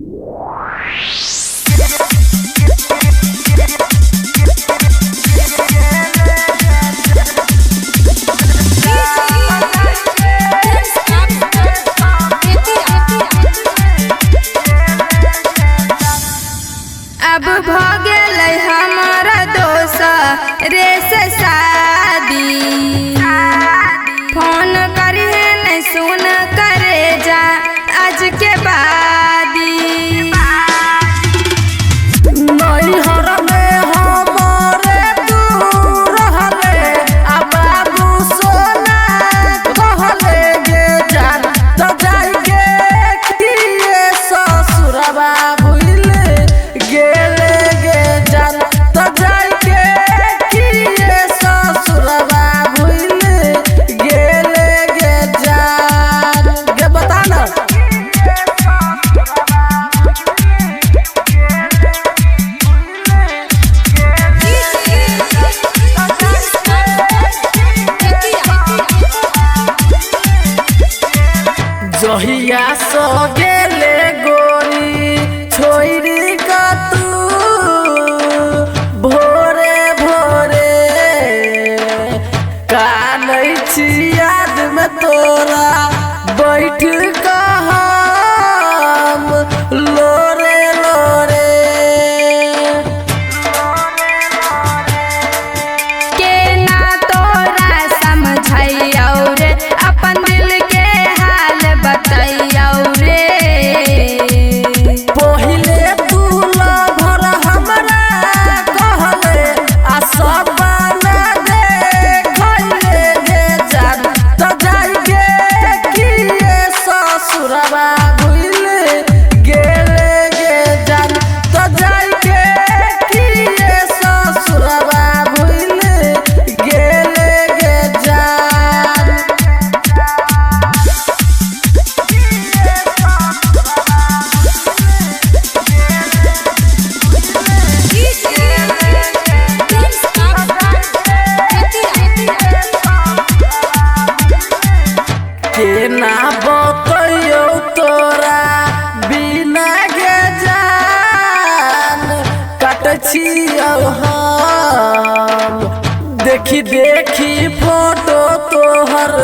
अब भ गेलै हमारा दोसरे से शादी। फोन करिहे नहीं सुन करे जा आज के बादी। नैहर में हमरे तू रहले आ बाबू सोना कहले गे जान तो जाई के किए ससुरबा भूले गेले गे जान तो जाई के किए ससुरबा भूले गेले गे जान। गे बता ना जहिया सो गेले गोरी छोरी का तू भोरे भोरे कानै छी याद में तोरा बैठ हम लोरे लोरे। के ना तोरा समझैयौ रे अपन दिल के हाल बतैयौ रे। पहिले तू लभर हमरा कहले आ सब ना देखले गे जान तो जाई गे किए ससुरबा भूले गेले गे जान तो जाई गे किए ससुरबा भूले गेले गे जान। के ना बतैयौ तोरा बिना गे जान काटै छियौ हम। देखी देखी फोटो तोहर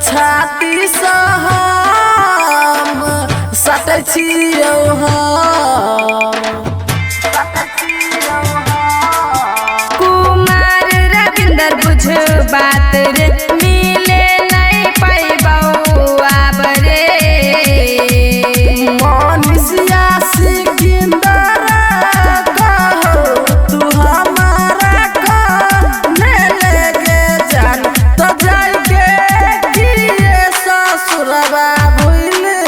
छाती सँ हम सटै छियौ हम। कुमार रविंदर बुझ बात रे मिले नहीं पैबौ आब रे। मनीषिया सिकंदर कहो तू हमारा कहने लगे जान तो जाई के किए ससुरबा भूले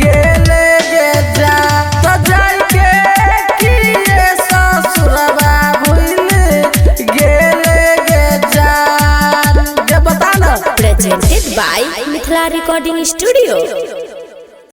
गेले गे जान तो जाई के किए ससुरबा भूले गेले गे जान। गे बता ना Presented by Mithila Recording Studio.